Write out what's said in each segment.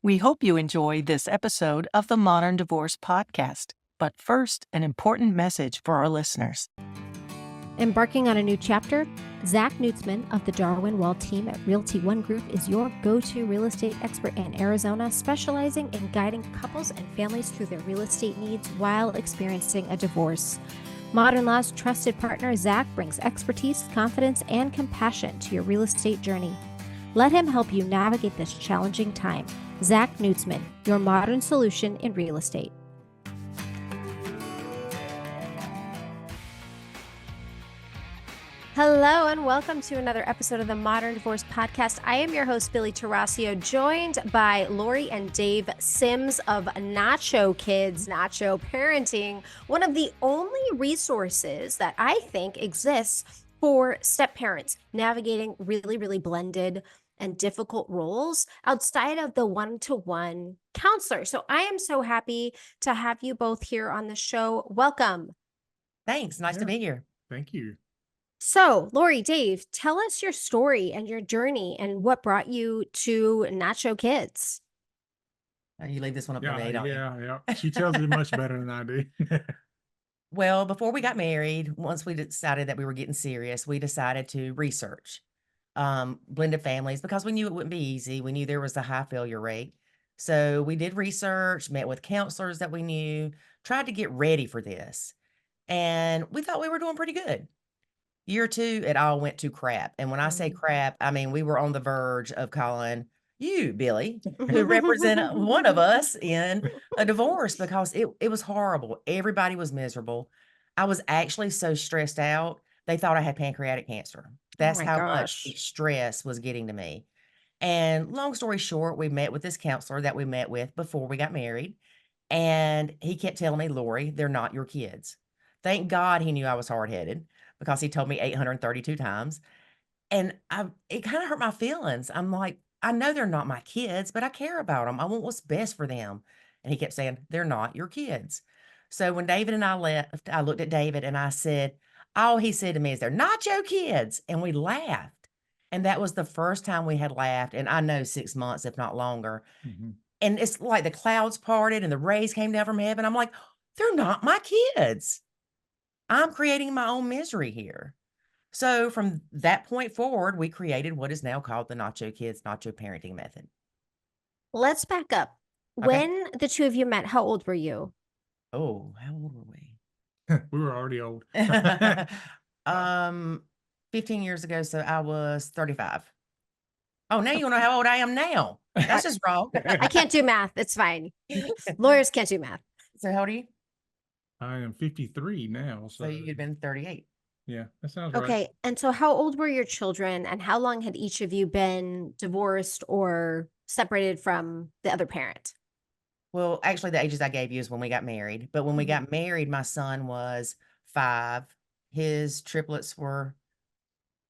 We hope you enjoy this episode of the Modern Divorce Podcast. But first, an important message for our listeners. Embarking on a new chapter? Zach Nutzman of the Darwin Wall team at Realty One Group is your go-to real estate expert in Arizona, specializing in guiding couples and families through their real estate needs while experiencing a divorce. Modern Law's trusted partner, Zach, brings expertise, confidence, and compassion to your real estate journey. Let him help you navigate this challenging time. Zach Nutzman, your modern solution in real estate. Hello and welcome to another episode of the Modern Divorce Podcast. I am your host, Billie Tarascio, joined by Lori and Dave Sims of NACHO Kids, NACHO Parenting, one of the only resources that I think exists for step parents navigating really blended and difficult roles outside of the one-to-one counselor. So I am so happy to have you both here on the show. Welcome. Thanks. Nice to be here. Thank you. So, Lori, Dave, tell us your story and your journey and what brought you to NACHO Kids. You leave this one up to me, don't you? Yeah. She tells it much better than I do. Well, before we got married, once we decided that we were getting serious, we decided to research blended families because we knew it wouldn't be easy. We knew there was a high failure rate. So we did research, met with counselors that we knew, tried to get ready for this. And we thought we were doing pretty good. Year two, it all went to crap. And when I say crap, I mean, we were on the verge of calling you, Billie, who represent one of us in a divorce because it was horrible. Everybody was miserable. I was actually so stressed out. They thought I had pancreatic cancer. That's my how gosh. much stress was getting to me. And long story short, we met with this counselor that we met with before we got married. And he kept telling me, Lori, they're not your kids. Thank God he knew I was hard-headed because he told me 832 times. And it kind of hurt my feelings. I'm like, I know they're not my kids, but I care about them. I want what's best for them. And he kept saying, they're not your kids. So when David and I left, I looked at David and I said, all he said to me is, they're not your kids. And we laughed. And that was the first time we had laughed. And I know 6 months, if not longer. Mhm. And it's like the clouds parted and the rays came down from heaven. I'm like, they're not my kids. I'm creating my own misery here. So from that point forward, we created what is now called the NACHO Kids NACHO Parenting Method. Let's back up. Okay. When the two of you met, how old were you? Oh, how old were we? We were already old. 15 years ago, so I was 35. Oh, now you wanna know how old I am now. That's just wrong. I can't do math. It's fine. Lawyers can't do math. So how old are you? I am 53 now. So you had been 38. Yeah, that sounds right. Okay. And so how old were your children and how long had each of you been divorced or separated from the other parent? Well, actually, the ages I gave you is when we got married. But when we got married, my son was 5. His triplets were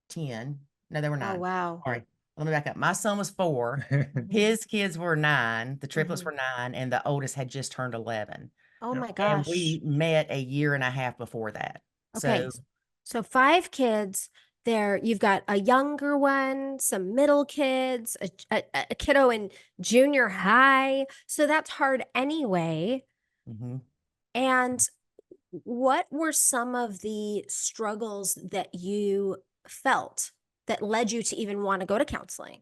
10. No, they were 9. Oh, wow. All right. Let me back up. My son was 4. His kids were 9. The triplets were 9, and the oldest had just turned 11. Oh my And gosh. we met a year and a half before that. Okay. So So 5 kids there. You've got a younger one, some middle kids, a kiddo in junior high. So that's hard anyway. mhm. And what were some of the struggles that you felt that led you to even want to go to counseling?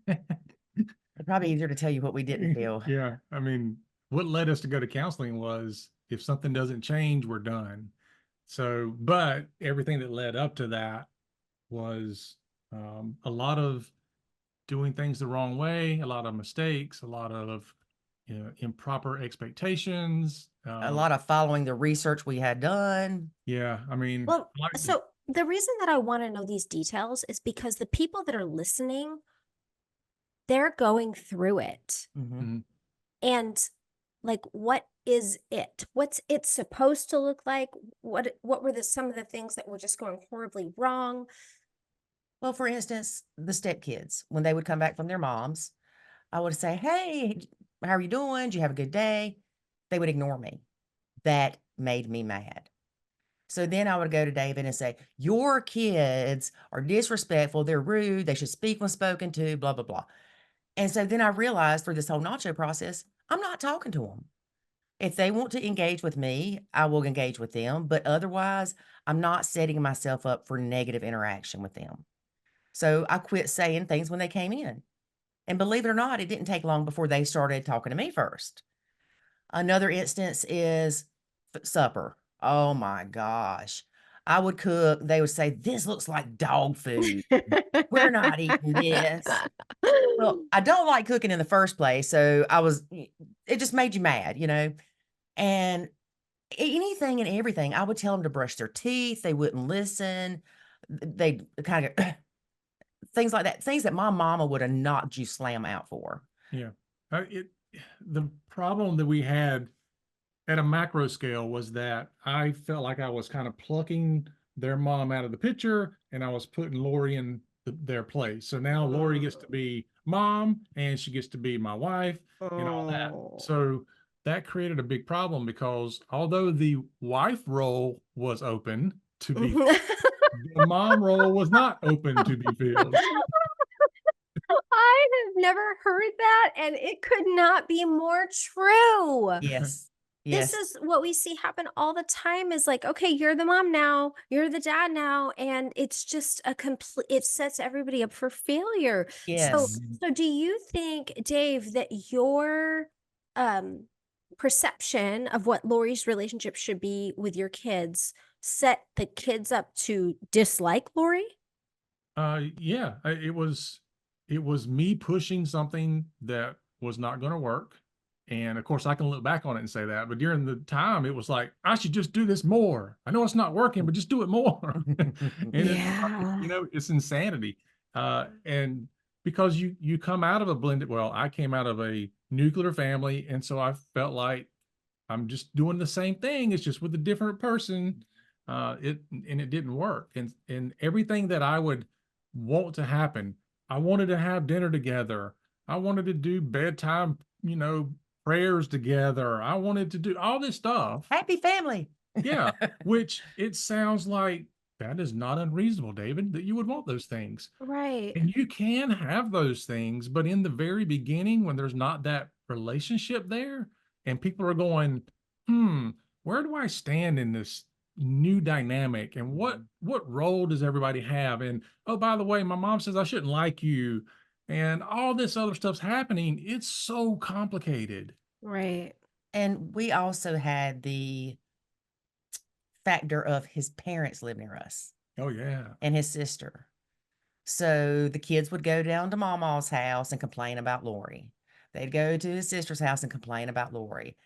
It's probably easier to tell you what we didn't feel. Yeah, I mean, what led us to go to counseling was if something doesn't change, we're done. So, but everything that led up to that was a lot of doing things the wrong way, a lot of mistakes, a lot of improper expectations. A lot of following the research we had done. Yeah, I mean, Well, so the reason that I want to know these details is because the people that are listening, they're going through it. Mhm. And like, what is it? What's it supposed to look like? What were some of the things that were just going horribly wrong? Well, for instance, the stepkids, when they would come back from their moms, I would say, hey, how are you doing? Did you have a good day? They would ignore me. That made me mad. So then I would go to David and say, your kids are disrespectful. They're rude. They should speak when spoken to, blah, blah, blah. And so then I realized through this whole nacho process, I'm not talking to them. If they want to engage with me, I will engage with them. But otherwise, I'm not setting myself up for negative interaction with them. So I quit saying things when they came in. And believe it or not, it didn't take long before they started talking to me first. Another instance is supper. Oh my gosh. I would cook. They would say, "This looks like dog food. We're not eating this." Well, I don't like cooking in the first place. So it just made you mad, And anything and everything, I would tell them to brush their teeth. They wouldn't listen. They kind of things like that, things that my mama would have knocked you slam out for. Yeah. The problem that we had at a macro scale was that I felt like I was kind of plucking their mom out of the picture and I was putting Lori in their place. So now Lori gets to be mom and she gets to be my wife and all that. Oh. So that created a big problem because although the wife role was open to be, the mom role was not open to be filled. I have never heard that, and it could not be more true. Yes. This Yes. is what we see happen all the time is like, okay, you're the mom now, you're the dad now, and it's just a complete, it sets everybody up for failure. So, Yes. so do you think, Dave, that your um perception of what Lori's relationship should be with your kids set the kids up to dislike Lori? Yeah, it was me pushing something that was not going to work. And of course, I can look back on it and say that, but during the time, it was like, I should just do this more. I know it's not working, but just do it more. And it's like, Yeah. it's insanity. And because you come out of a blended, well, I came out of a nuclear family, and so I felt like I'm just doing the same thing. It's just with a different person. It didn't work. And everything that I would want to happen, I wanted to have dinner together. I wanted to do bedtime, prayers together. I wanted to do all this stuff. Happy family. Yeah, which it sounds like that is not unreasonable, David, that you would want those things. Right. And you can have those things, but in the very beginning, when there's not that relationship there, and people are going, where do I stand in this new dynamic? And what role does everybody have? And oh, by the way, my mom says I shouldn't like you, and all this other stuff's happening. It's so complicated. Right. And we also had the factor of his parents live near us Oh yeah. and his sister. So the kids would go down to Mama's house and complain about Lori. They'd go to his sister's house and complain about Lori.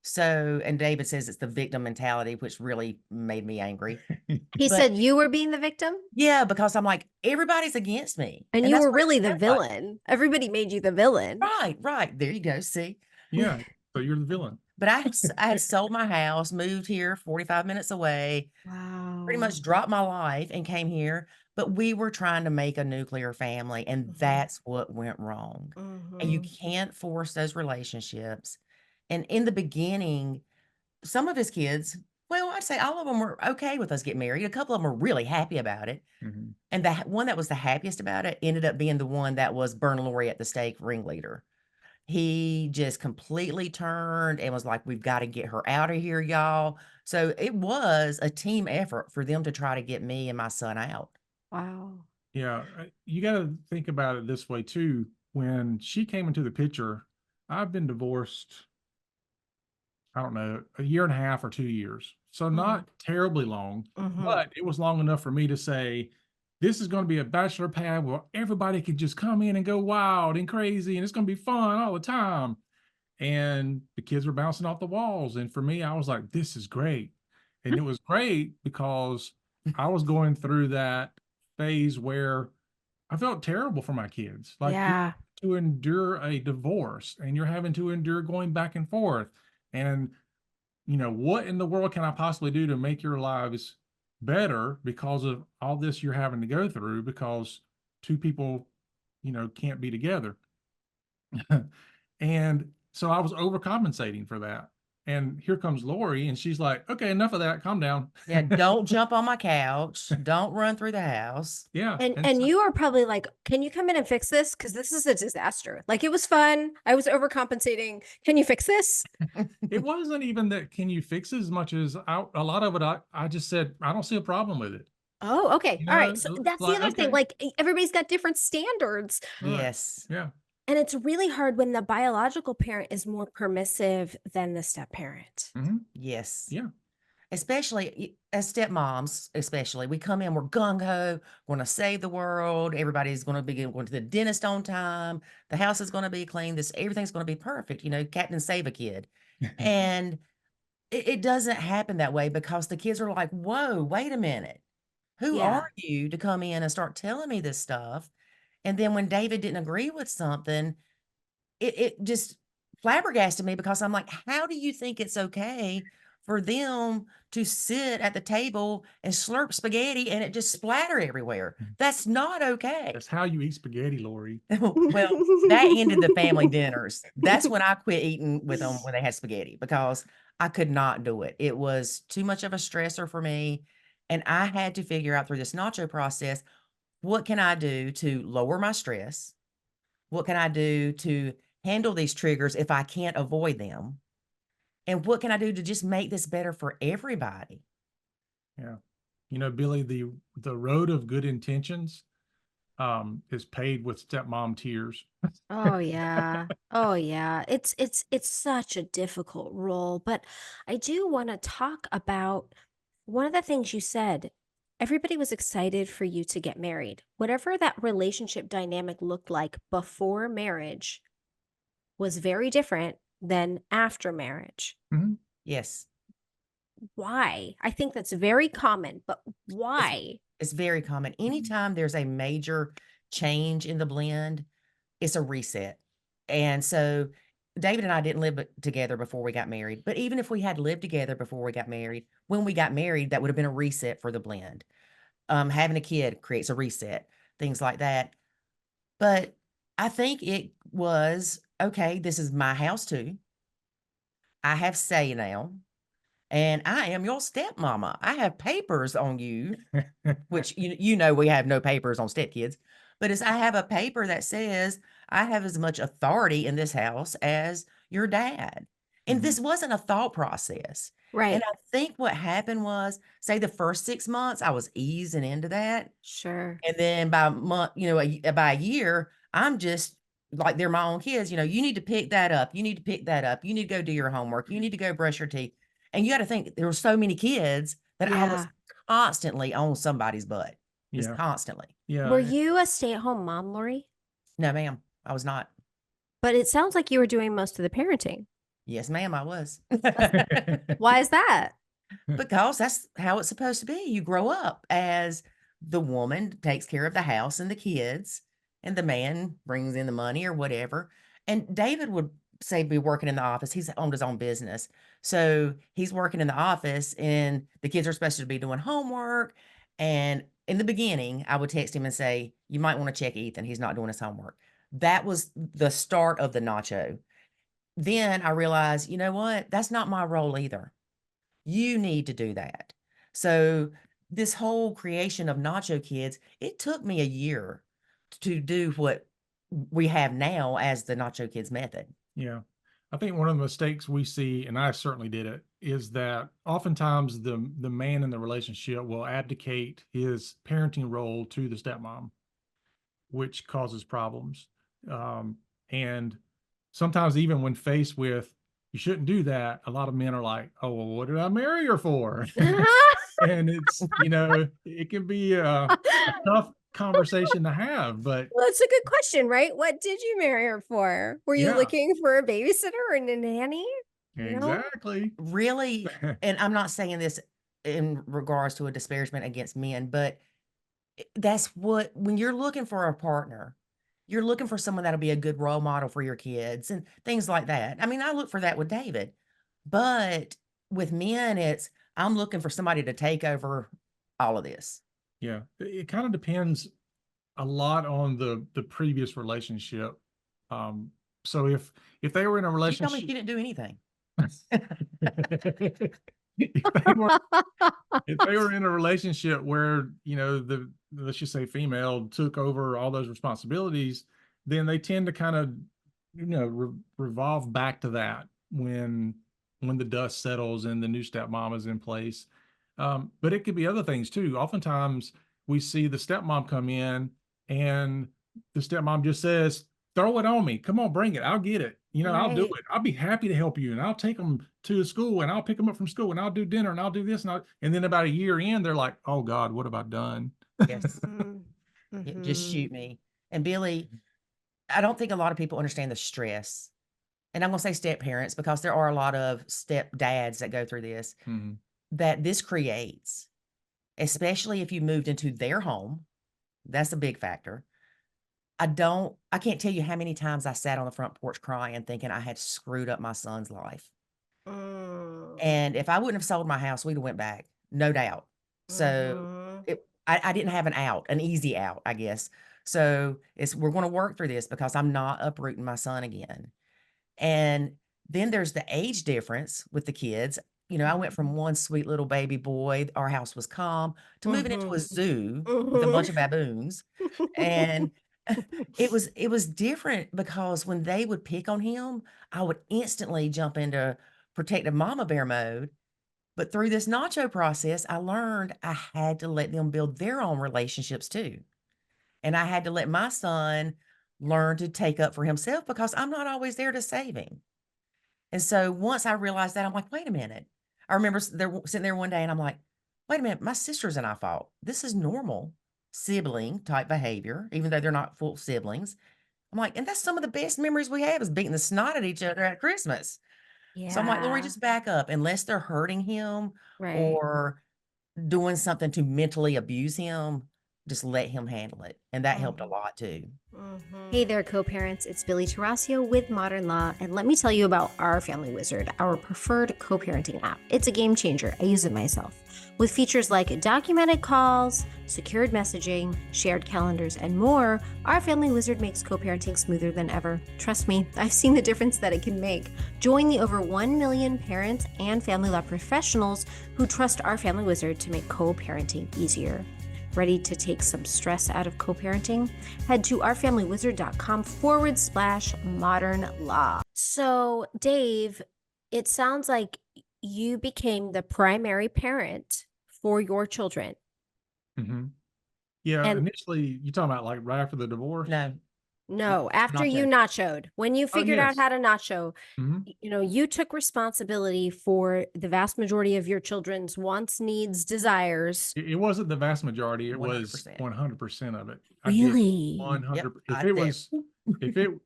So, and David says it's the victim mentality, which really made me angry. He But said you were being the victim yeah, because I'm like, everybody's against me. and you that's were what it really the sounds like. villain. Everybody made you the villain. Right, right. There you go. See? Yeah. So you're the villain. But I had sold my house, moved here 45 minutes away, pretty Wow. much dropped my life and came here. But we were trying to make a nuclear family, and that's what went wrong. And you can't force those relationships. And in the beginning, some of his kids, well, I'd say all of them were okay with us getting married. A couple of them were really happy about it. Mhm. And the one that was the happiest about it ended up being the one that was burn Lori at the stake ringleader. He just completely turned and was like, "We've got to get her out of here, y'all." So it was a team effort for them to try to get me and my son out. Wow. Yeah, you got to think about it this way too. When she came into the picture, I've been divorced, I don't know, a year and a half or 2 years. So not terribly long, but it was long enough for me to say, this is going to be a bachelor pad where everybody could just come in and go wild and crazy, and it's going to be fun all the time. And the kids were bouncing off the walls. And for me, I was like, this is great. And it was great because I was going through that phase where I felt terrible for my kids. Like you Yeah. have to endure a divorce and you're having to endure going back and forth. And, what in the world can I possibly do to make your lives better because of all this you're having to go through because two people, can't be together. And so I was overcompensating for that. And here comes Lori, and she's like, okay, enough of that. Calm down. Yeah, don't jump on my couch. Don't run through the house. Yeah. And so- you are probably like, can you come in and fix this? Because this is a disaster. Like, it was fun. I was overcompensating. Can you fix this? it wasn't even that, can you fix it, as much as a lot of it, I just said, I don't see a problem with it. Oh, okay. You All right. know, So it's that's the like, other thing. okay. Like, everybody's got different standards. Right. Yes. Yeah. And it's really hard when the biological parent is more permissive than the step parent. Mhm. Yes. Yeah. Especially as stepmoms, especially, we come in, we're gung ho, going to save the world. Everybody's going to be going to the dentist on time. The house is going to be clean. Everything's going to be perfect. You know, Captain Save a Kid. And it doesn't happen that way because the kids are like, whoa, wait a minute. Who Yeah. are you to come in and start telling me this stuff? And then when David didn't agree with something, it just flabbergasted me because I'm like, how do you think it's okay for them to sit at the table and slurp spaghetti and it just splatter everywhere? That's not okay. That's how you eat spaghetti, Lori. Well, that ended the family dinners. That's when I quit eating with them when they had spaghetti because I could not do it. It was too much of a stressor for me. And I had to figure out through this nacho process, what can I do to lower my stress? What can I do to handle these triggers if I can't avoid them? And what can I do to just make this better for everybody? Yeah. You know, Billy, the road of good intentions is paved with stepmom tears. Oh yeah. Oh yeah. It's such a difficult role, but I do want to talk about one of the things you said. Everybody was excited for you to get married. Whatever that relationship dynamic looked like before marriage was very different than after marriage. Mhm. Yes, Why? I think that's very common, but why? it's very common. Anytime there's a major change in the blend, it's a reset. And so David and I didn't live together before we got married. But even if we had lived together before we got married, when we got married, that would have been a reset for the blend. Having a kid creates a reset, things like that. But I think it was okay, this is my house too. I have say now, and I am your stepmama. I have papers on you, which you know we have no papers on stepkids, but I have a paper that says I have as much authority in this house as your dad. And Mhm. this wasn't a thought process. Right. And I think what happened was, say the first 6 months, I was easing into that. Sure. And then by a month, by a year, I'm just like they're my own kids. You need to pick that up. You need to pick that up. You need to go do your homework. You need to go brush your teeth. And you got to think there were so many kids that I was Yeah. constantly on somebody's butt, just Yeah. constantly. Were Yeah. you a stay-at-home mom, Lori? No, ma'am, I was not. But it sounds like you were doing most of the parenting. Yes, ma'am, I was. Why is that? Because that's how it's supposed to be. You grow up as the woman takes care of the house and the kids, and the man brings in the money or whatever. And David would say be working in the office. He's owned his own business. So he's working in the office and the kids are supposed to be doing homework. And in the beginning, I would text him and say, you might want to check Ethan. He's not doing his homework. That was the start of the nacho. Then I realized, you know what? That's not my role either. You need to do that. So this whole creation of Nacho Kids, it took me a year to do what we have now as the Nacho Kids method. Yeah. I think one of the mistakes we see, and I certainly did it, is that oftentimes the man in the relationship will abdicate his parenting role to the stepmom, which causes problems. And sometimes even when faced with, you shouldn't do that, a lot of men are like, oh, well, what did I marry her for? And it's, it can be a tough conversation to have, but Well, it's a good question, right? What did you marry her for? Were you yeah, looking for a babysitter or a nanny? exactly. Really, and I'm not saying this in regards to a disparagement against men, but that's when you're looking for a partner, you're looking for someone that'll be a good role model for your kids and things like that. I mean, I look for that with David, but with men, I'm looking for somebody to take over all of this. Yeah, it kind of depends a lot on the previous relationship. So if they were in a You told me relationship, she didn't do anything. If they were if they were in a relationship where, let's just say female took over all those responsibilities, then they tend to kind of, revolve back to that when the dust settles and the new stepmom is in place. But it could be other things too. Oftentimes we see the stepmom come in and the stepmom just says, throw it on me. Come on, bring it. I'll get it. I'll do Right. it. I'll be happy to help you. And I'll take them to school and I'll pick them up from school and I'll do dinner and I'll do this. And then about a year in, they're like, oh God, what have I done? Yes. Mhm. Yeah, just Mhm. shoot me. And Billy, I don't think a lot of people understand the stress. And I'm going to say step parents because there are a lot of step dads that go through this, Mhm. that this creates, especially if you moved into their home. That's a big factor. I can't tell you how many times I sat on the front porch crying thinking I had screwed up my son's life. Mm. And if I wouldn't have sold my house, we'd have went back, no doubt. So Mhm. I didn't have an easy out, I guess. So we're going to work through this because I'm not uprooting my son again. And then there's the age difference with the kids. I went from one sweet little baby boy, our house was calm, to moving into Mhm. a zoo with a bunch Mhm. of baboons. And it was different because when they would pick on him, I would instantly jump into protective mama bear mode. But through this nacho process, I learned I had to let them build their own relationships too. And I had to let my son learn to take up for himself because I'm not always there to save him. And so once I realized that, I'm like, wait a minute. I remember sitting there one day and I'm like, wait a minute, my sisters and I fought. This is normal sibling type behavior, even though they're not full siblings. I'm like, and that's some of the best memories we have is beating the snot at each other at Christmas. So I'm like, Lori, Yeah. just back up. Unless they're hurting him Right. or doing something to mentally abuse him, just let him handle it. And that helped a Mhm. lot too. Hey there, co-parents. It's Billie Tarascio with Modern Law, and let me tell you about our Family Wizard, our preferred co-parenting app. It's a game changer. I use it myself. With features like documented calls, secured messaging, shared calendars, and more, our Family Wizard makes co-parenting smoother than ever. Trust me, I've seen the difference that it can make. Join the over 1 million parents and family law professionals who trust our Family Wizard to make co-parenting easier. Ready to take some stress out of co-parenting? Head to ourfamilywizard.com/modern law. So, Dave, it sounds like you became the primary parent for your children. Mhm. Yeah, And initially, you talking about like right after the divorce? No, no, after you nacho. nachoed, when you Oh, figured out yes. how to nacho, Mhm. you took responsibility for the vast majority of your children's wants, needs, desires. It wasn't the vast majority. It was 100%. 100% of it. I did Really? 100. Yep. If I it did. was,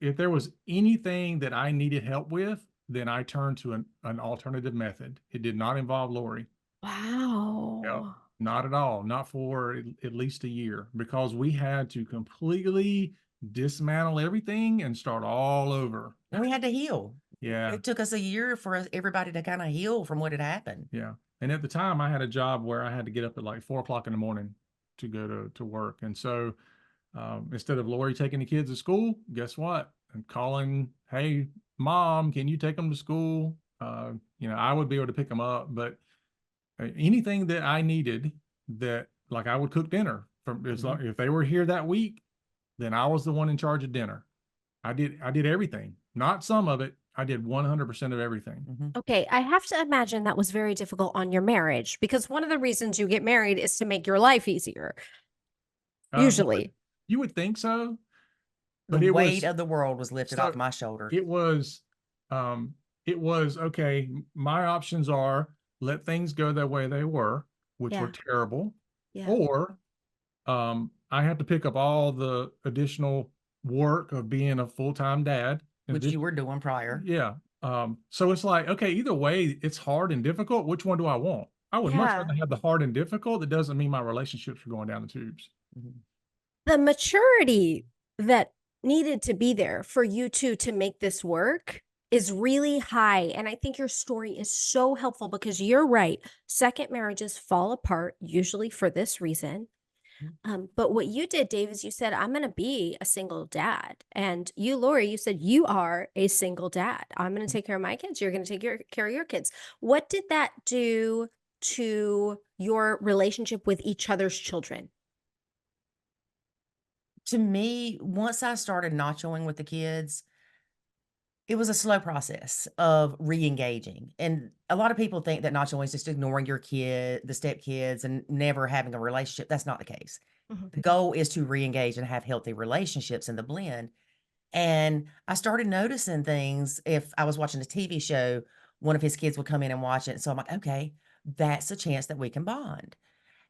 if there was anything that I needed help with, then I turned to an alternative method. It did not involve Lori. Yep. Wow. Not at all. Not for at least a year because we had to completely dismantle everything and start all over. And we had to heal. Yeah. It took us a year for everybody to kind of heal from what had happened. Yeah. And at the time I had a job where I had to get up at like 4 o'clock in the morning to go to work. And so instead of Lori taking the kids to school, guess what? I'm calling, hey, mom, can you take them to school? I would be able to pick them up, but anything that I needed that like I would cook dinner from it's like if they were here that week, then I was the one in charge of dinner. I did everything, not some of it. I did 100% of everything. Mm-hmm. Okay, I have to imagine that was very difficult on your marriage because one of the reasons you get married is to make your life easier. You Usually. would think so, The but it weight was of the world was lifted off so my shoulder. it was um it was okay. My options are let things go the way they were, which were Yeah. terrible, Yeah. or I had to pick up all the additional work of being a full-time dad. Which you were doing prior. Yeah. So it's like, okay, either way, it's hard and difficult. Which one do I want? I would much Yeah. rather have the hard and difficult. That doesn't mean my relationships are going down the tubes. Mhm. The maturity that needed to be there for you two to make this work is really high. And I think your story is so helpful because you're right. Second marriages fall apart, usually for this reason. But what you did, Dave, is you said, I'm going to be a single dad. And you, Lori, you said you are a single dad. I'm going to take care of my kids. You're going to take care of your kids. What did that do to your relationship with each other's children? To me, once I started nachoing with the kids, it was a slow process of re-engaging. And a lot of people think that nachoing is just ignoring your kid, the stepkids, and never having a relationship. That's not the case. Mhm. The goal is to re-engage and have healthy relationships in the blend. And I started noticing things. If I was watching a TV show, one of his kids would come in and watch it. So I'm like, okay, that's a chance that we can bond.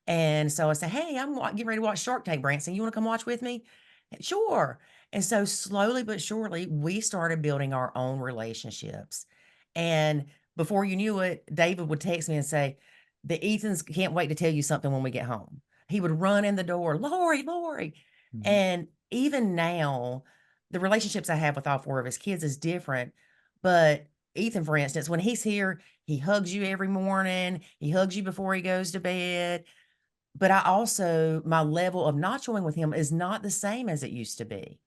And so I said, "Hey, I'm getting ready to watch Shark Tank, Branson. You want to come watch with me?" Sure. And so slowly but surely, we started building our own relationships. And before you knew it, David would text me and say, "The Ethans can't wait to tell you something when we get home." He would run in the door, "Lori, Lori." Mhm. And even now, the relationships I have with all four of his kids is different. But Ethan, for instance, when he's here, he hugs you every morning. He hugs you before he goes to bed. But I also my level of nachoing with him is not the same as it used to be,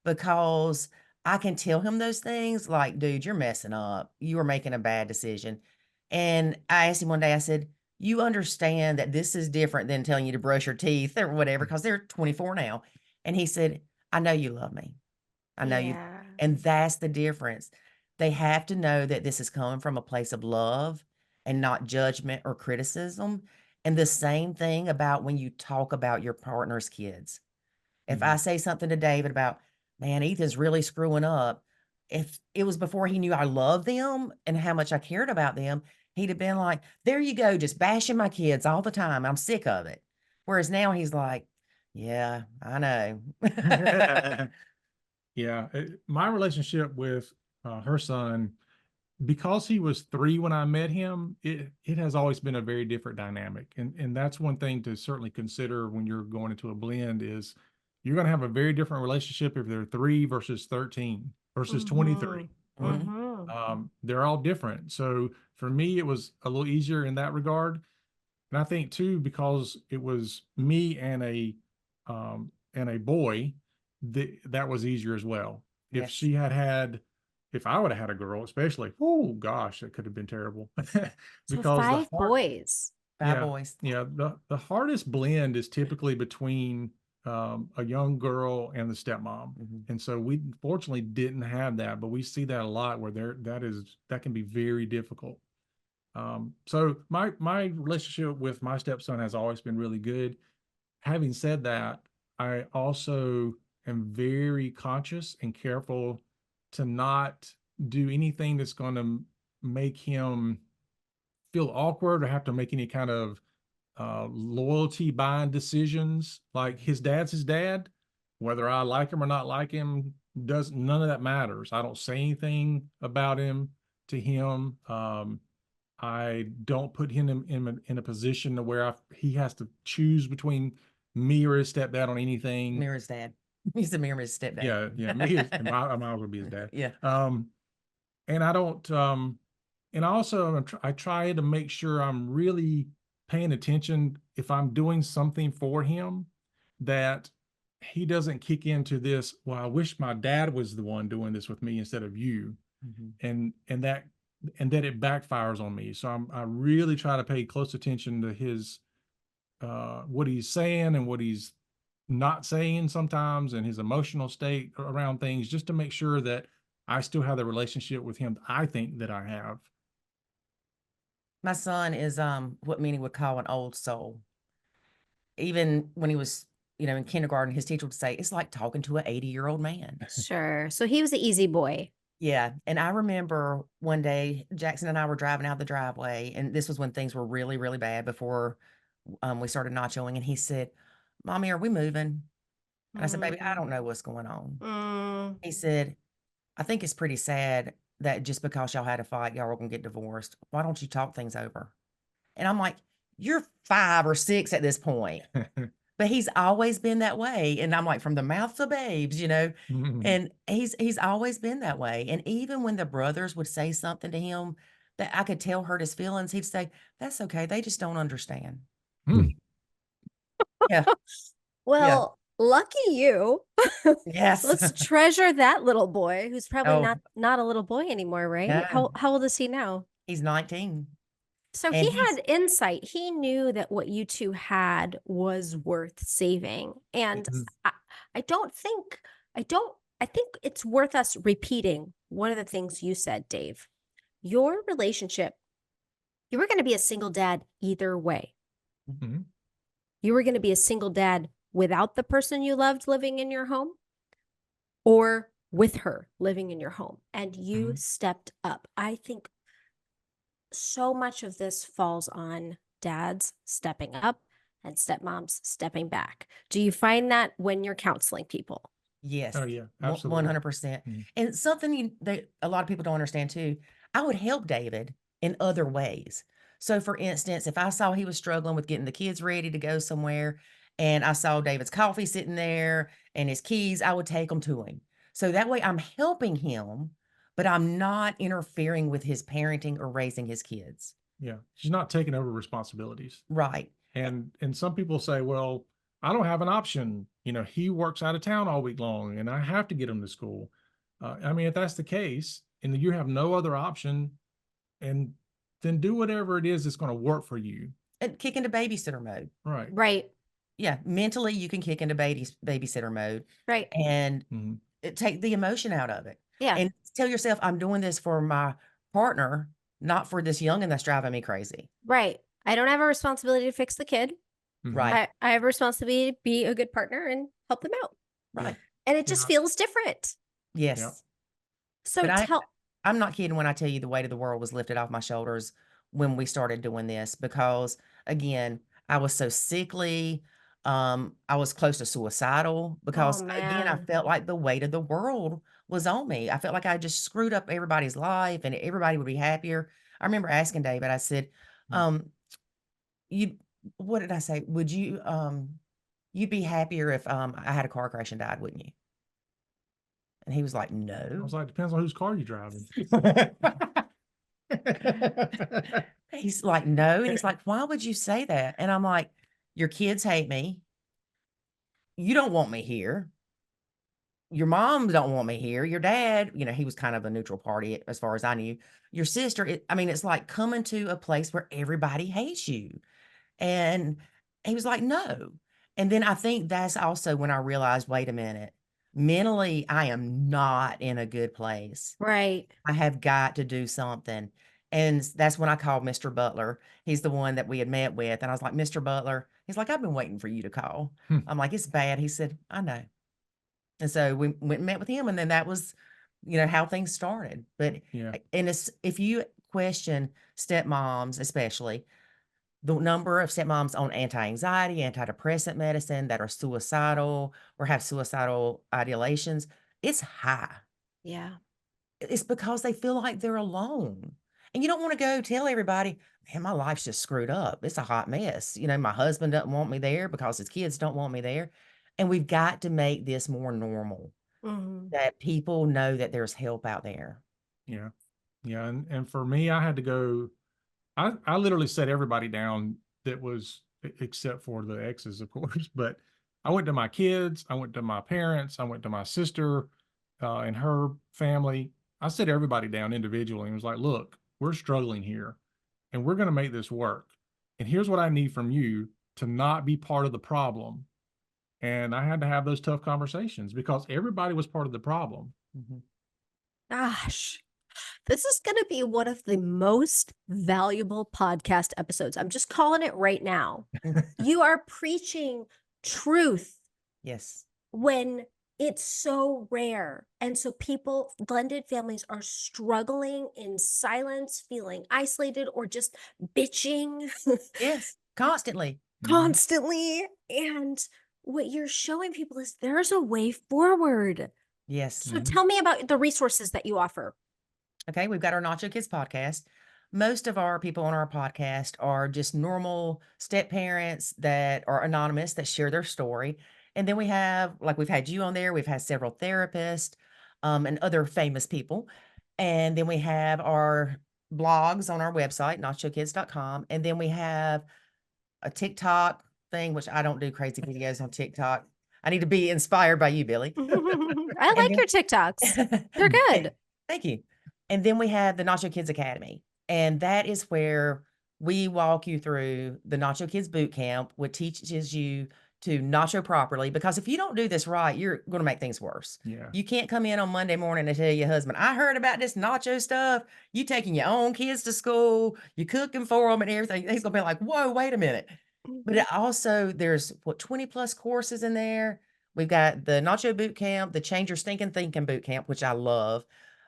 because I can tell him those things like, "Dude, you're messing up. You are making a bad decision." And I asked him one day, I said, "You understand that this is different than telling you to brush your teeth or whatever, because they're 24 now." And he said, "I know you love me. I know you." Yeah. And that's the difference. They have to know that this is coming from a place of love and not judgment or criticism. And the same thing about when you talk about your partner's kids. If I Mhm. say something to David about, "Man, Ethan's really screwing up," if it was before he knew I loved them and how much I cared about them, he'd have been like, "There you go, just bashing my kids all the time. I'm sick of it." Whereas now he's like, "Yeah, I know." Yeah, my relationship with her son, because he was 3 when I met him, it has always been a very different dynamic, and that's one thing to certainly consider when you're going into a blend is you're going to have a very different relationship if they're 3 versus 13 versus 23. Mhm. They're all different. So for me, it was a little easier in that regard. And I think too, because it was me and a boy, that was easier as well. If Yes. she had had, if I would have had a girl, especially, oh gosh, that could have been terrible. So Because the 5 boys. 5 yeah, boys. yeah, the hardest blend is typically between a young girl and the stepmom. Mhm. And so we fortunately didn't have that, but we see that a lot where that can be very difficult. So my relationship with my stepson has always been really good. Having said that, I also am very conscious and careful to not do anything that's going to make him feel awkward or have to make any kind of loyalty buying decisions. Like his dad's his dad, whether I like him or not like him, does none of that matters. I don't say anything about him to him. I don't put him in a position to where he has to choose between me or his stepdad on anything. Mira's dad. He's a Mira's stepdad. Yeah, yeah, me is, and I might as well be his dad. Yeah. And I don't, and also I try to make sure I'm really paying attention if I'm doing something for him that he doesn't kick into this, well, I wish my dad was the one doing this with me instead of you. Mhm. And that it backfires on me. So I really try to pay close attention to his what he's saying and what he's not saying sometimes, and his emotional state around things, just to make sure that I still have the relationship with him I think that I have. My son is, what many would call an old soul. Even when he was, in kindergarten, his teacher would say, "It's like talking to an 80-year-old man." Sure. So he was the easy boy. Yeah, and I remember one day, Jackson and I were driving out the driveway, and this was when things were really, really bad before, we started nachoing, and he said, "Mommy, are we moving?" And I said, "Baby, I Mm, don't know what's going on." mm. He said, "I think it's pretty sad that just because y'all had a fight, y'all were gonna get divorced. Why don't you talk things over?" And I'm like, "You're 5 or 6 at this point." But he's always been that way, and I'm like, "From the mouths of babes." And he's always been that way, and even when the brothers would say something to him that I could tell hurt his feelings, he'd say, "That's okay, they just don't understand." Yeah. Yeah. Well, lucky you. Yes. Let's treasure that little boy who's probably Oh, not a little boy anymore, right? no, How old is he now? he's 19 So and he he's had insight. He knew that what you two had was worth saving. And Mhm. I, I don't think, I think it's worth us repeating one of the things you said, Dave. Your relationship, you were going to be a single dad either way. Mhm. You were going to be a single dad without the person you loved living in your home or with her living in your home. And you Mhm. stepped up. I think so much of this falls on dads stepping up and stepmoms stepping back. Do you find that when you're counseling people? yes, Oh yeah, absolutely. 100%. Mhm. And something that a lot of people don't understand too, I would help David in other ways. So, for instance, if I saw he was struggling with getting the kids ready to go somewhere, and I saw David's coffee sitting there and his keys, I would take them to him. So that way I'm helping him, but I'm not interfering with his parenting or raising his kids. Yeah, she's not taking over responsibilities. Right. And some people say, well, I don't have an option. You know, he works out of town all week long, and I have to get him to school. I mean, if that's the case, and you have no other option, and then do whatever it is that's going to work for you. And kick into babysitter mode. Right. Right, Yeah, mentally, you can kick into babysitter mode right. and Mhm. take the emotion out of it, Yeah, and tell yourself, "I'm doing this for my partner, not for this youngin that's driving me crazy." right. I don't have a responsibility to fix the kid. Mhm. Right, I have a responsibility to be a good partner and help them out. Yeah. right. And it just Yeah. feels different. Yeah. Yes. So But tell, I'm not kidding when I tell you the weight of the world was lifted off my shoulders when we started doing this because, again, I was so sickly. I was close to suicidal oh because, again, I man. felt like the weight of the world was on me. I felt like I just screwed up everybody's life and everybody would be happier. I remember asking David, I said, Mm. you, what did I say? You'd be happier if I had a car crash and died, wouldn't you? And he was like, I no. was like, depends on whose car you're driving. He's like, "No," and he's like, "Why would you say that?" And I'm like, "Your kids hate me. You don't want me here. Your mom don't want me here. Your dad," he was kind of a neutral party as far as I knew. "Your sister," I mean, it's like coming to a place where everybody hates you. And he was like, "No." And then I think that's also when I realized, wait a minute, mentally, I am not in a good place. Right. I have got to do something. And that's when I called Mr. Butler. He's the one that we had met with. And I was like, "Mr. Butler," he's like, "I've been waiting for you to call." Hmm. I'm like, "It's bad." He said, "I know." And so we went and met with him. And then that was, how things started. But, Yeah. and it's, if you question stepmoms, especially the number of stepmoms on anti-anxiety, antidepressant medicine that are suicidal or have suicidal ideations, it's high. Yeah. It's because they feel like they're alone. And you don't wanna go tell everybody, "Man, my life's just screwed up. It's a hot mess. My husband doesn't want me there because his kids don't want me there." And we've got to make this more normal, Hmm. that people know that there's help out there. Yeah. Yeah. And for me, I had to go, I literally set everybody down that was except for the exes, of course, but I went to my kids, I went to my parents, I went to my sister, and her family. I set everybody down individually and was like, look, we're struggling here and we're going to make this work. And here's what I need from you to not be part of the problem. And I had to have those tough conversations because everybody was part of the problem. Mhm. Gosh, this is going to be one of the most valuable podcast episodes. I'm just calling it right now. You are preaching truth Yes. when it's so rare. And so people, blended families are struggling in silence, feeling isolated, or just bitching Yes, constantly. Mhm. constantly. And what you're showing people is there's a way forward. Yes. So Mhm. tell me about the resources that you offer. Okay, we've got our Nacho Kids podcast. Most of our people on our podcast are just normal step parents that are anonymous that share their story. And then we have, like, we've had you on there, we've had several therapists, and other famous people. And then we have our blogs on our website, nachokids.com. And then we have a TikTok thing, which I don't do crazy videos on TikTok. I need to be inspired by you, Billy. I And like your TikToks. They're good. Thank you. And then we have the Nacho Kids Academy, and that is where we walk you through the Nacho Kids Boot Camp, which teaches you to nacho properly. Because if you don't do this right, you're going to make things worse. Yeah. You can't come in on Monday morning and tell your husband, I heard about this nacho stuff. You taking your own kids to school, you cooking for them and everything. He's going to be like, whoa, wait a minute. But it also, there's what, 20 plus courses in there. We've got the Nacho Boot Camp, the Change Your Stinking Thinking Boot Camp, which I love,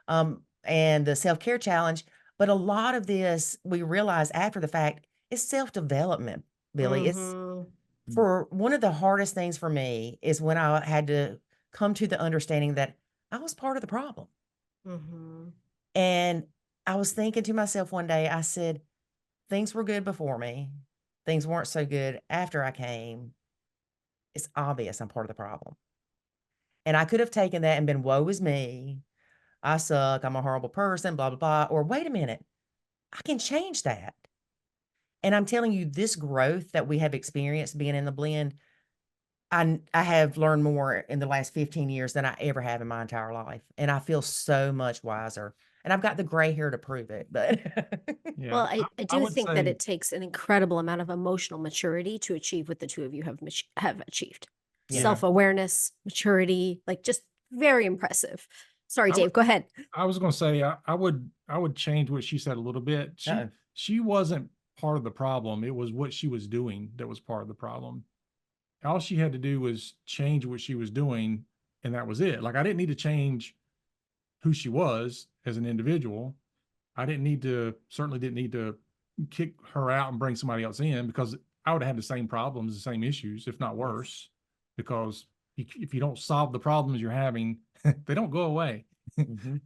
and the Self-Care Challenge. But a lot of this, we realize after the fact, is self-development, Billy. It's Mhm. for one of the hardest things for me is when I had to come to the understanding that I was part of the problem. Mhm. And I was thinking to myself one day, I said, things were good before me. Things weren't so good after I came. It's obvious I'm part of the problem. And I could have taken that and been, woe is me. I suck. I'm a horrible person, blah, blah, blah. Or wait a minute, I can change that. And I'm telling you, this growth that we have experienced being in the blend, I have learned more in the last 15 years than I ever have in my entire life. And I feel so much wiser. And I've got the gray hair to prove it. But Yeah. Well, I I do would think that say, it takes an incredible amount of emotional maturity to achieve what the two of you have achieved. Yeah. Self-awareness, maturity, like just very impressive. Sorry, I would, Dave, go ahead. I was going to say, I would change what she said a little bit. Uh-oh. She wasn't part of the problem. It was what she was doing that was part of the problem. All she had to do was change what she was doing, and that was it. Like, I didn't need to change who she was as an individual. Certainly didn't need to kick her out and bring somebody else in, because I would have had the same problems, the same issues, if not worse, because if you don't solve the problems you're having, they don't go away. Mhm.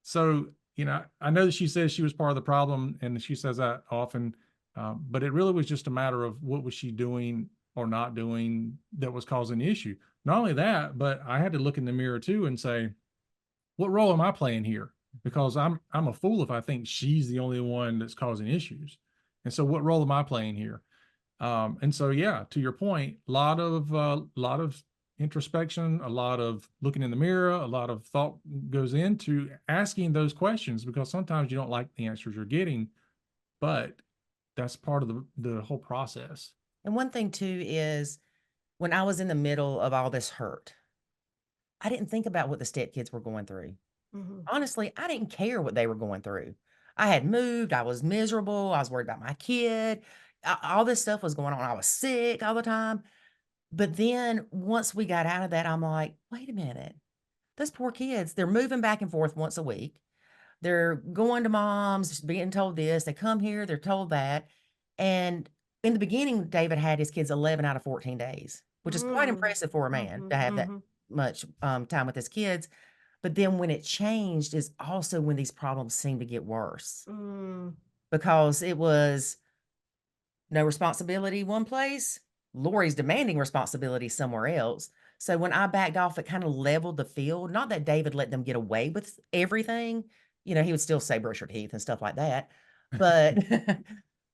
So, I know that she says she was part of the problem, and she says that often, but it really was just a matter of what was she doing or not doing that was causing the issue. Not only that, but I had to look in the mirror too and say, what role am I playing here? Because I'm a fool if I think she's the only one that's causing issues. And so what role am I playing here? And so, yeah, to your point, lot of introspection, a lot of looking in the mirror, a lot of thought goes into asking those questions, because sometimes you don't like the answers you're getting, but that's part of the whole process. And one thing too is when I was in the middle of all this hurt, I didn't think about what the stepkids were going through. Mhm. Honestly, I didn't care what they were going through. I had moved, I was miserable, I was worried about my kid, all this stuff was going on. I was sick all the time. But then once we got out of that, I'm like, wait a minute. Those poor kids, they're moving back and forth once a week. They're going to mom's, being told this. They come here, they're told that. And in the beginning, David had his kids 11 out of 14 days, which is quite Mm. impressive for a man Mhm, to have that mhm. much time with his kids. But then when it changed is also when these problems seemed to get worse Mm. because it was no responsibility one place, Lori's demanding responsibility somewhere else. So when I backed off, it kind of leveled the field. Not that David let them get away with everything. He would still say brush your teeth and stuff like that. But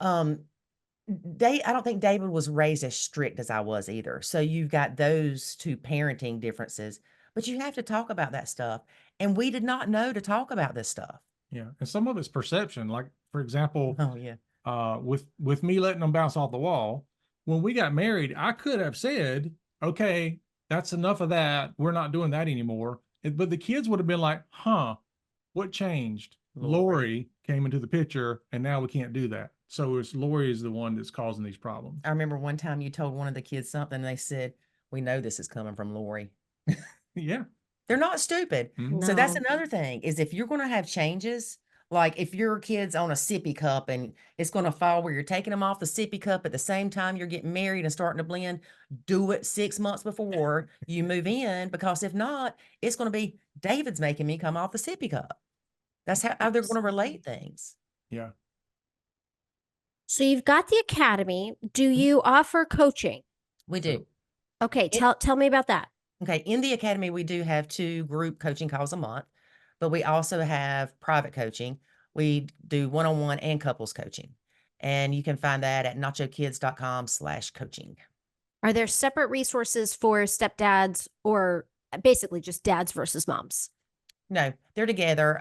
um I don't think David was raised as strict as I was either. So you've got those two parenting differences, but you have to talk about that stuff. And we did not know to talk about this stuff. Yeah. And some of it's perception. Like, for example, Oh yeah. with me letting them bounce off the wall, when we got married, I could have said, okay, that's enough of that. We're not doing that anymore. But the kids would have been like, huh, what changed? Lori. Lori came into the picture, and now we can't do that. So Lori is the one that's causing these problems. I remember one time you told one of the kids something, and they said, we know this is coming from Lori. Yeah. They're not stupid. Mhm. So that's No. another thing is if you're going to have changes, like if your kid's on a sippy cup and it's going to fall where you're taking them off the sippy cup at the same time you're getting married and starting to blend, do it 6 months before you move in, because if not, it's going to be David's making me come off the sippy cup. That's how they're going to relate things. Yeah. So you've got the academy. Do you offer coaching? We do. Okay, It- tell me about that. Okay, in the academy, we do have 2 group coaching calls a month, but we also have private coaching. We do one-on-one and couples coaching. And you can find that at nachokids.com/coaching. Are there separate resources for stepdads or basically just dads versus moms? No, they're together.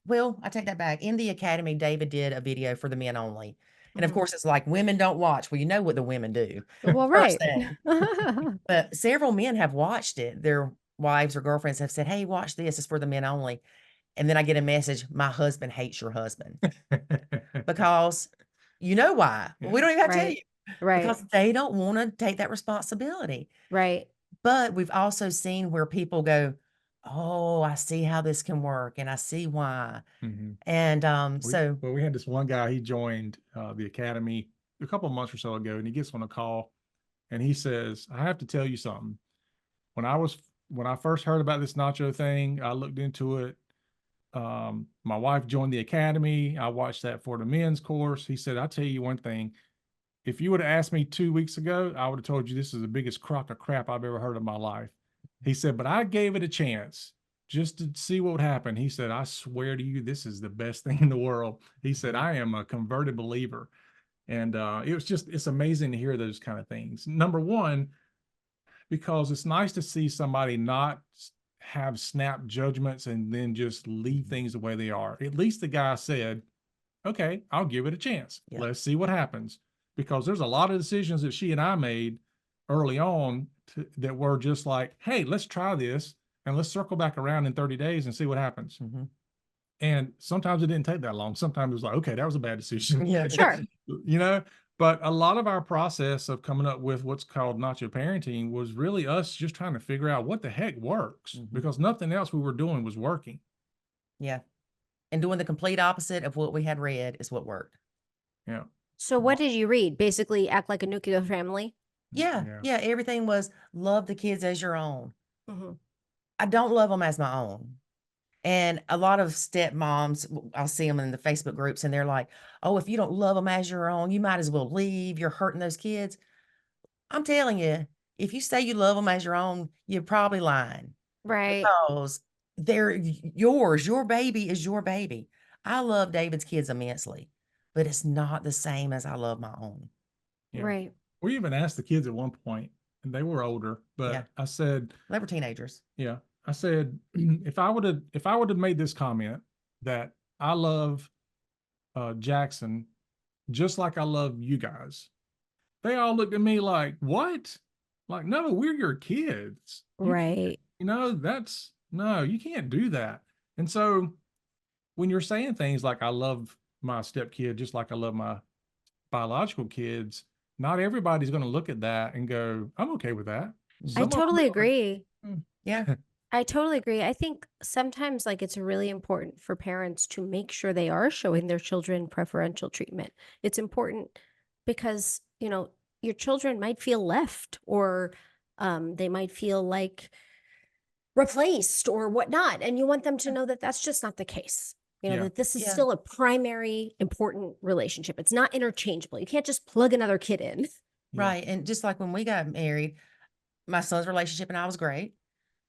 Well, I take that back. In the academy, David did a video for the men only. And of Mhm. course, it's like women don't watch. Well, you know what the women do. Well, First right. thing. But several men have watched it. Their wives or girlfriends have said, "Hey, watch this. It's for the men only." And then I get a message, "My husband hates your husband." Because you know why? Well, we Yeah. don't even have to tell Right. you. Right. Because they don't wanna take that responsibility. Right. But we've also seen where people go, "Oh, I see how this can work, and I see why." Mhm. And, so We had this one guy, he joined the academy a couple of months or so ago, and he gets on a call and he says, I have to tell you something. When I first heard about this nacho thing, I looked into it. My wife joined the academy. I watched that for the men's course. He said, I'll tell you one thing. If you would have asked me 2 weeks ago, I would have told you this is the biggest crock of crap I've ever heard in my life. He said, but I gave it a chance just to see what would happen. He said, I swear to you, this is the best thing in the world. He said, I am a converted believer. And it's amazing to hear those kind of things. Number one, because it's nice to see somebody not have snap judgments and then just leave things the way they are. At least the guy said, okay, I'll give it a chance. yeah, Let's see what happens. Because there's a lot of decisions that she and I made early on that were just like, hey, let's try this and let's circle back around in 30 days and see what happens. mhm. And sometimes it didn't take that long. Sometimes it was like, okay, that was a bad decision. Yeah, Sure. You know, but a lot of our process of coming up with what's called nacho parenting was really us just trying to figure out what the heck works, Mhm. because nothing else we were doing was working. yeah. And doing the complete opposite of what we had read is what worked. Yeah. So what did you read? Basically act like a nuclear family? Yeah, Yeah. yeah, everything was love the kids as your own. Mhm. I don't love them as my own. And a lot of stepmoms, I'll see them in the Facebook groups, and they're like, "Oh, if you don't love them as your own, you might as well leave. You're hurting those kids." I'm telling you, if you say you love them as your own, you're probably lying, Right. because they're yours. Your baby is your baby. I love David's kids immensely, but it's not the same as I love my own. Yeah. Right. We even asked the kids at one point, and they were older, Yeah, but I said, they were teenagers. yeah, I said, if I would have made this comment that I love Jackson just like I love you guys, they all looked at me like, what? Like, no, we're your kids. Right. That's no, you can't do that. And so when you're saying things like, I love my stepkid just like I love my biological kids, not everybody's going to look at that and go, I'm okay with that. I Some of them totally are. agree. Yeah, I totally agree. I think sometimes like it's really important for parents to make sure they are showing their children preferential treatment. It's important because, your children might feel left or they might feel like replaced or whatnot. And you want them to know that that's just not the case. Yeah. That this is yeah. still a primary important relationship. It's not interchangeable. You can't just plug another kid in. Yeah. Right. And just like when we got married, my son's relationship and I was great,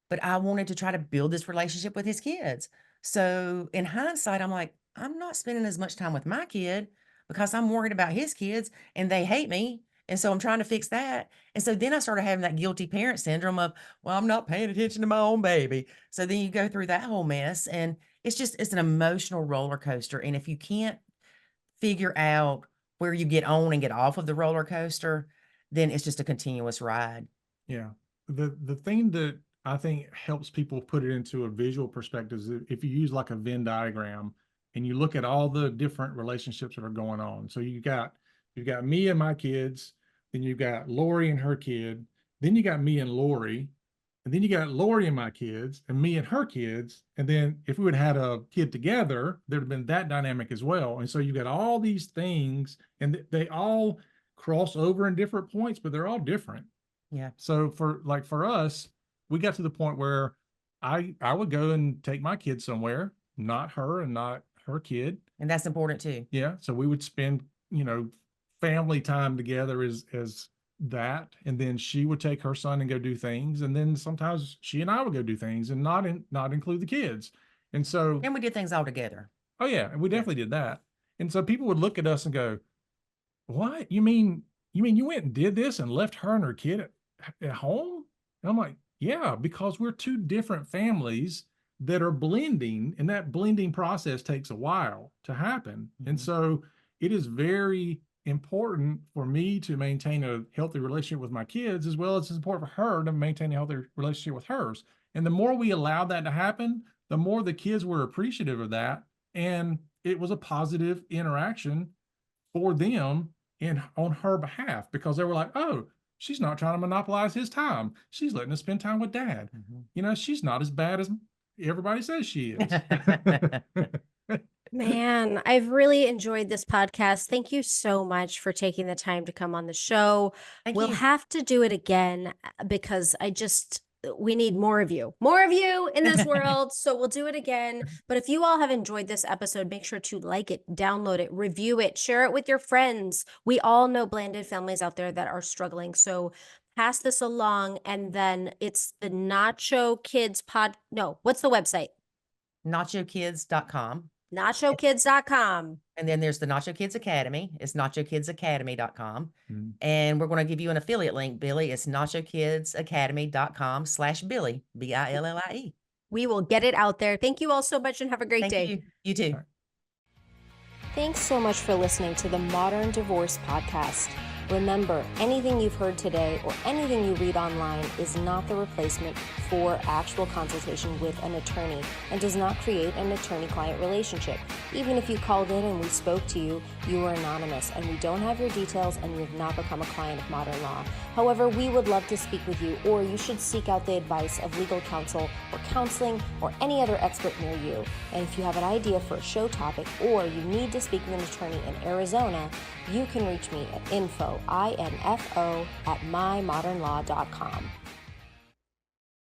but I wanted to try to build this relationship with his kids. So in hindsight, I'm like, I'm not spending as much time with my kid because I'm worried about his kids and they hate me. And so I'm trying to fix that. And so then I started having that guilty parent syndrome of, well, I'm not paying attention to my own baby. So then you go through that whole mess, and it's an emotional roller coaster. And if you can't figure out where you get on and get off of the roller coaster, then it's just a continuous ride. Yeah. The thing that I think helps people put it into a visual perspective is if you use like a Venn diagram and you look at all the different relationships that are going on. So you've got me and my kids, then you've got Lori and her kid, then you got me and Lori, and then you got Lori and my kids, and me and her kids. And then if we would have had a kid together, there'd have been that dynamic as well. And so you got all these things, and they all cross over in different points, but they're all different. Yeah. So for us, we got to the point where I would go and take my kid somewhere, not her and not her kid. And that's important too. Yeah. So we would spend, family time together as that. And then she would take her son and go do things. And then sometimes she and I would go do things and not include the kids. And so, And we did things all together. oh yeah, and we definitely did that. And so people would look at us and go, what? You went and did this and left her and her kid at home? And I'm like, yeah, because we're two different families that are blending, and that blending process takes a while to happen. And so it is very important for me to maintain a healthy relationship with my kids, as well as it's important for her to maintain a healthy relationship with hers. And the more we allow that to happen, the more the kids were appreciative of that. And it was a positive interaction for them on her behalf, because they were like, oh, she's not trying to monopolize his time. She's letting us spend time with dad. She's not as bad as everybody says she is. Man, I've really enjoyed this podcast. Thank you so much for taking the time to come on the show. Thank We'll you. have to do it again because we need more of you in this world. So we'll do it again. But if you all have enjoyed this episode, make sure to like it, download it, review it, share it with your friends. We all know blended families out there that are struggling. So pass this along. And then it's the Nacho Kids what's the website? NACHOKIDS.com. NACHOKIDS.com. And then there's the Nacho Kids Academy. It's NACHOKIDSAcademy.com. And we're going to give you an affiliate link, Billie. It's NACHOKIDSAcademy.com/Billie, Billie. We will get it out there. Thank you all so much and have a great day. Thank you. You too. Thanks so much for listening to the Modern Divorce Podcast. Remember, anything you've heard today or anything you read online is not the replacement for actual consultation with an attorney and does not create an attorney-client relationship. Even if you called in and we spoke to you, you were anonymous and we don't have your details and you have not become a client of Modern Law. However, we would love to speak with you, or you should seek out the advice of legal counsel or counseling or any other expert near you. And if you have an idea for a show topic or you need to speak with an attorney in Arizona, you can reach me at info@mymodernlaw.com.